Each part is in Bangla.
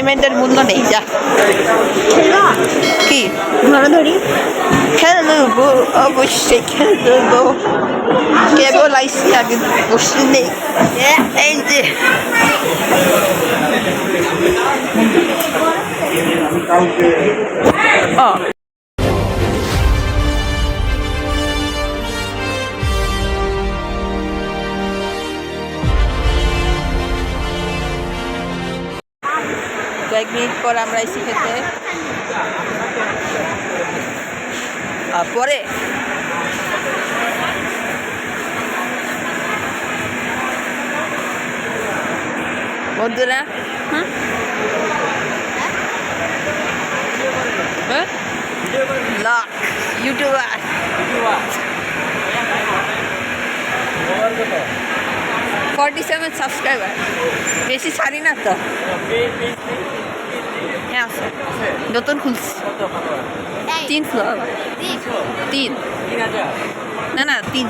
এন্টারটেনমেন্টের মূল্য নেই। যা কি ধরি খেলবো, অবশ্যই খেলবো, কেবল আইসি আগে বসে নেই। এই যে কয়েক মিনিট পর আমরা এসি খেতে পরে বন্ধুরা ব্লগ ইউটিউবার 47 সাবস্ক্রাইবার, বেশি ছাড়ি না তো। হ্যাঁ আছে, নতুন খুলছি 3 ফ্লোর 3 না না 3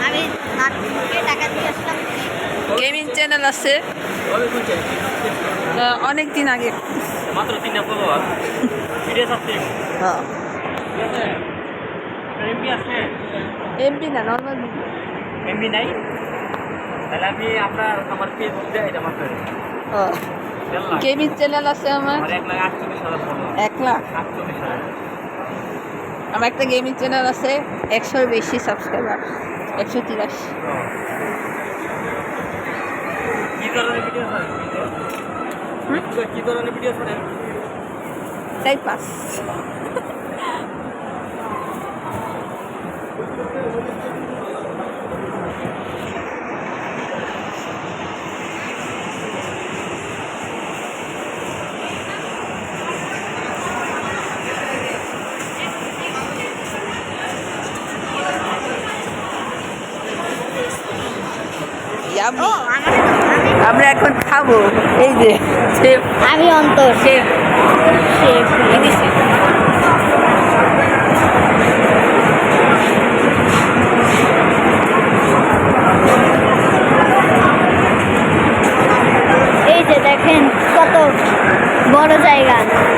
আমি টাকা দিয়ে আসলাম। গেমিং চ্যানেল আছে অনেক দিন আগে, মাত্র 3টা ফলোয়ার ভিডিও ছাড়তে। হ্যাঁ এমপি আছে? এমপি না, নর্মাল এমপি নাই? তাহলে আমি আমার পেজ দেখাই দাম আপনার। গেমিং চ্যানেল আছে আমার 1,48,000 ফলোয়ার। 1 লাখ। 48,000। আমার একটা গেমিং চ্যানেল আছে 100-এর বেশি সাবস্ক্রাইবার, 183। কি ধরনের ভিডিও ছাড়েন? কি ধরনের ভিডিও ছাড়েন? Time pass. আমরা এখন খাবো, এই যে আমি অন্তর এই যে দেখেন কত বড় জায়গা,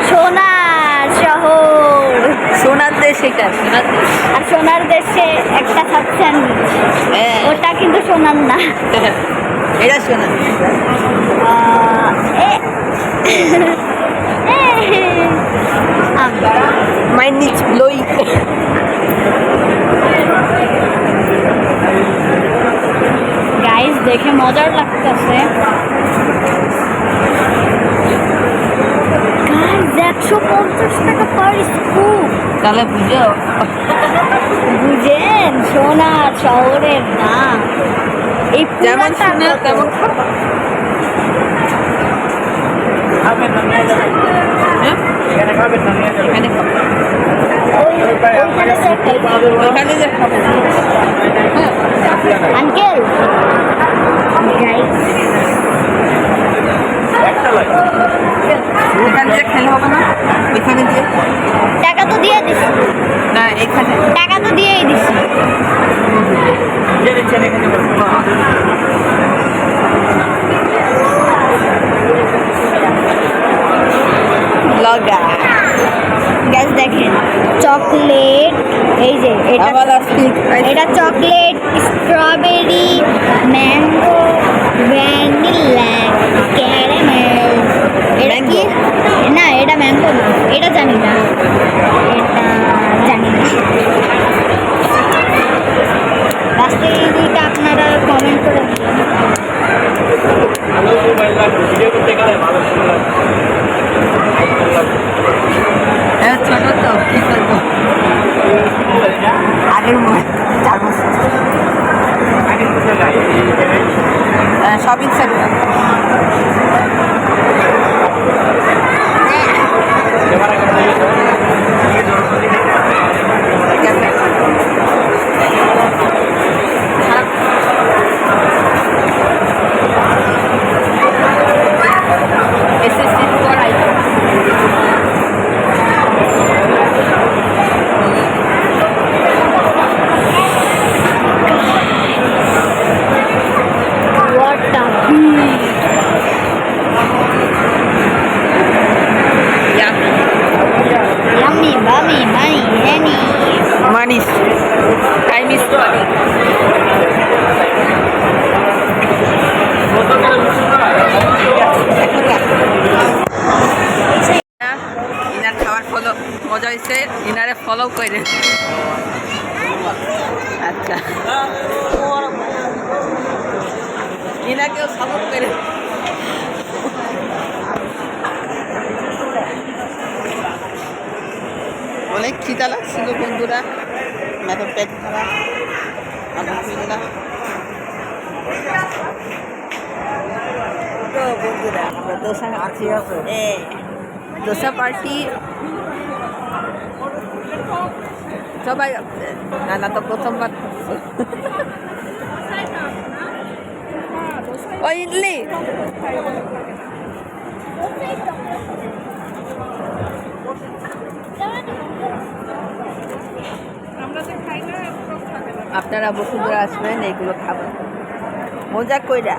সোনার শহর, সোনার দেশ। এটা সোনার দেশ, আর সোনার দেশে একটা খাচ্ছেন, ওটা কিন্তু সোনার না। এটা সোনার। Mein nicht blowing. গাইস দেখে মজার লাগতেছে। গাইস 150 টাকা পার স্কুপ। তাহলে বুঝো, বুঝেন সোনার শহরের দাম। এই যেমন সোনা তেমন খাবেন না নিয়ে যাবেন। এখানে খাবেন না নিয়ে যাবেন। এখানে খাবো, ওইখানে ওখানে যে খাবো। আঙ্কেল ওখানে যে খেলে হবে না, এখানে যে টাকা তো দিয়ে দিস, না এখানে টাকা তো দিয়েই দিস। যে দিচ্ছেন এখানে বসুন। লগা গ্যাস দেখেন চকলেট, এই যে এটা chocolate, strawberry, mango, vanilla, caramel. এটা কি না, এটা ম্যাঙ্গো না, এটা জানি না, এটা জানি না। লাস্টে এই দুইটা আপনারা কমেন্ট করে দিন। ভালো মোবাইল লাগবে, ভিডিও করতে গেলে ভালো মোবাইল লাগবে। ছোট তো কি করবো, আগের মোবাইল 4 বছর shopping centre. What the money's time is money. ইনার খাবার ফলো মজা হয়েছে, ইনারে ফলো করে। আচ্ছা, ইনাকেও সাপোর্ট করে। অনেক খিদা লাগছিল বন্ধুরা, মেয়ের পেট খারাপ। আলহামদুলিল্লাহ। তো বন্ধুরা আমরা দোসা খাচ্ছি। দোসা পার্টি সবাই আছে। নানা তো প্রথমবার খাচ্ছে। ও ইডলি আপনারা বসুন্ধরা আসবেন, এইগুলো খাবেন মজা কইরা।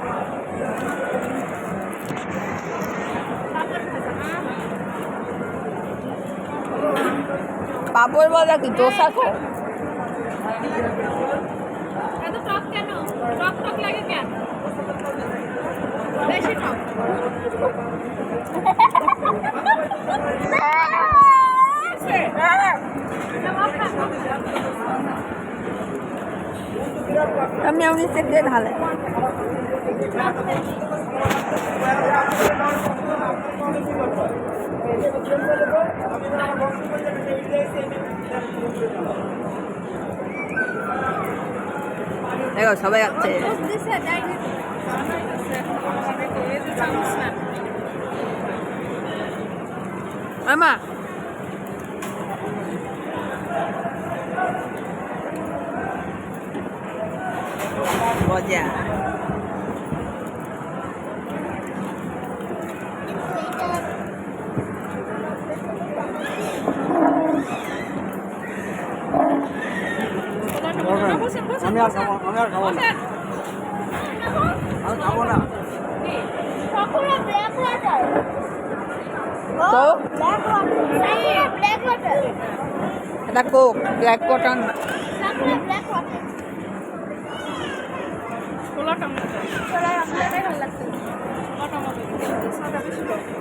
পাপড় বলা কি দোসা খাও? এত টক কেন? টক টক লাগে কেন? বেশি টক। আমি আপনি চেক দিয়ে ঢালে। দেখো সবাই আছে। মামা মজা। আমি আর খাবো না, আমি খাবো না। তো এটা কোক ব্ল্যাক কটন।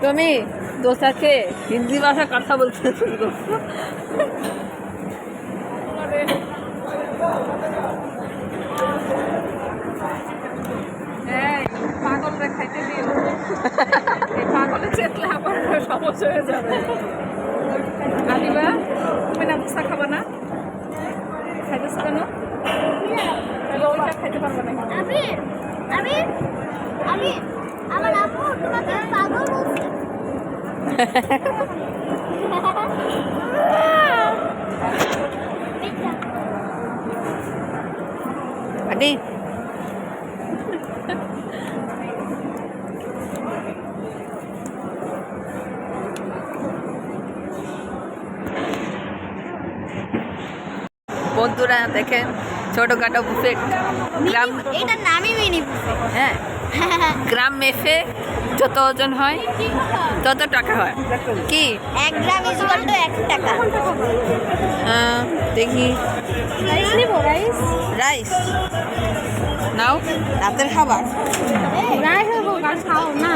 তুমি দোসাকে হিন্দি ভাষা কথা বলতে শুরু করছো। পাগলরা খাইতে দিও, এই পাগলে চেতলে আবার সমস্যা হয়ে যাবে। আলিবা তুমি না দোসা খাবা না? খাইতেছো কেন? তাহলে ওইটা খাইতে পারবে না। আমি আমার আপু তোমাকে পাগল বলছে। আদি বন্ধুরা দেখেন ছোটখাটো বুফেট গ্রাম, এটার নামই মিনি বুফে। হ্যাঁ গ্রাম মেফে যত ওজন হয় তত টাকা হয়। কি 1 গ্রাম ইকুয়াল টু 1 টাকা। দেখি রাইস নিবো? রাইস নাও, রাতের খাবার। রাইস হবো গাছ খাও না।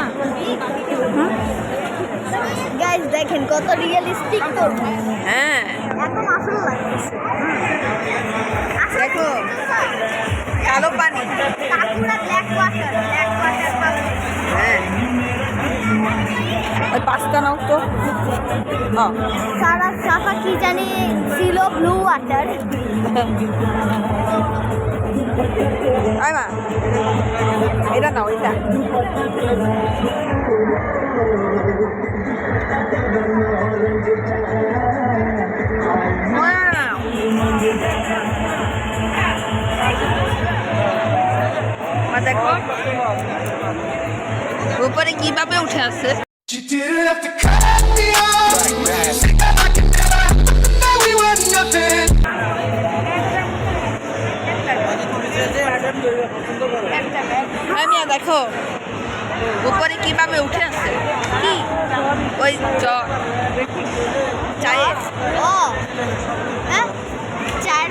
গাইস দেখেন কত রিয়েলিস্টিক তো। হ্যাঁ একদম আসল লাগতেছে। দেখো কালো পানি। কাকুরা ব্ল্যাক ওয়াটার পাবে। হ্যাঁ ওই পাঁচটা নাও তো। সারা সাফা কি জানি ছিল ব্লু ওয়াটার। আয় মা এটা নাও, এটা দেখো উপরে কিভাবে উঠে আছে। You didn't have to cut me off. Think that I could never know we were nothing. আমি দেখো উপরে কিভাবে উঠে আছে। কি ওই চায়ের ও হ্যাঁ চায়ের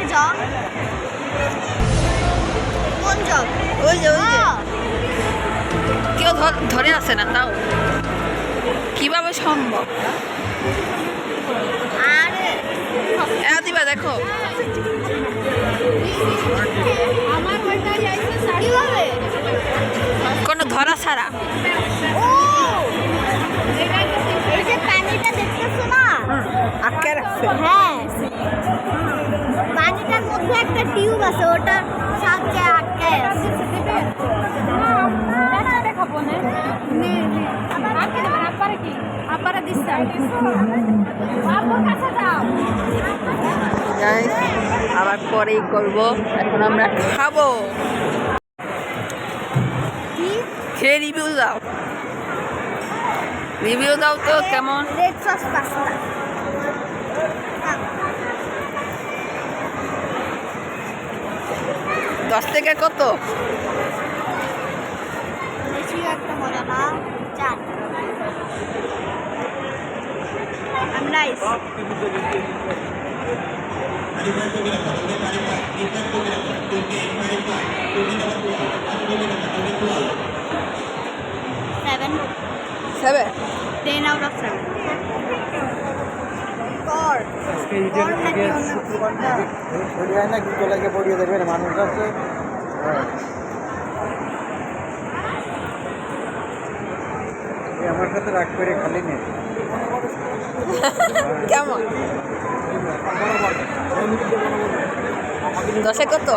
কোন জগ? ওই যে কেউ ধরে আসে না তাও কিভাবে সম্ভব? আরে দিবা দেখো আমার ওইটাই আইছে কিভাবে? কোনো ধরা ছাড়া। ও এই যে পানিটা দেখতেছো না? আটকে রাখছে। হ্যাঁ, পানিটার মধ্যে একটা টিউব আছে, ওটা সাথে আটকে আছে। দেখাবো না আপারে কি আপারে দিচ্ছে আপুর কাছে যাও গাইস আবার পরেই করব, এখন আমরা খাবো। খেয়ে রিভিউ দাও, রিভিউ দাও তো কেমন। Red sauce pasta. 10 থেকে কত? বেশি একটা মজা না, 4। Nice. Seven. 7 10 out of 7. Score. Score নাকি অন্য পড়িয়ে না জুতো লাগে পড়িয়ে দেবে মানুষ আছে। আমার সাথে রাগ করে খালি নেই কেমন? 10 কত?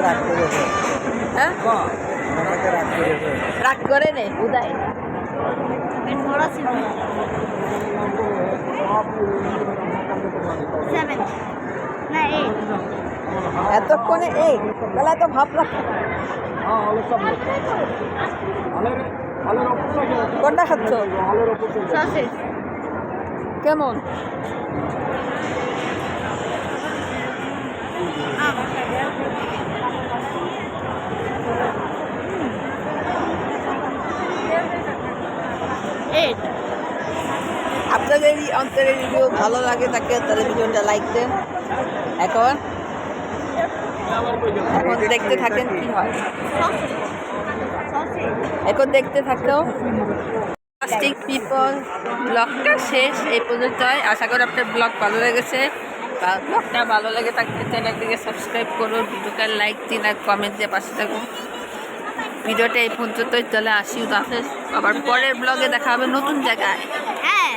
রাগ করেছে, হ্যাঁ রাগ করেছে। রাগ করে নে উদয়। পেট ভরা ছিল। 7 না 8। এতক্ষণে এই বেলা তো ভাব রাখে। কোনটা খাচ্ছ? সসেজ। কেমন? আপনাদের এই অন্তরের রিভিউ ভালো লাগে তাকে টেলিভিশনটা লাইক দেন। এখন দেখতে থাকেন কি হয়, এখন দেখতে থাকতেও। প্লাস্টিক পিপল ব্লগটা শেষ এই পর্যন্তই। আশা করি আপনার ব্লগ ভালো লেগেছে। ব্লগটা ভালো লেগে থাকলে চ্যানেলটিকে সাবস্ক্রাইব করুন, ভিডিওকে লাইক দিন আর কমেন্ট দিয়ে পাশে থাকুন। ভিডিওটা এই পর্যন্তই, চলে আসি। আবার পরের ব্লগে দেখা হবে নতুন জায়গায়। হ্যাঁ।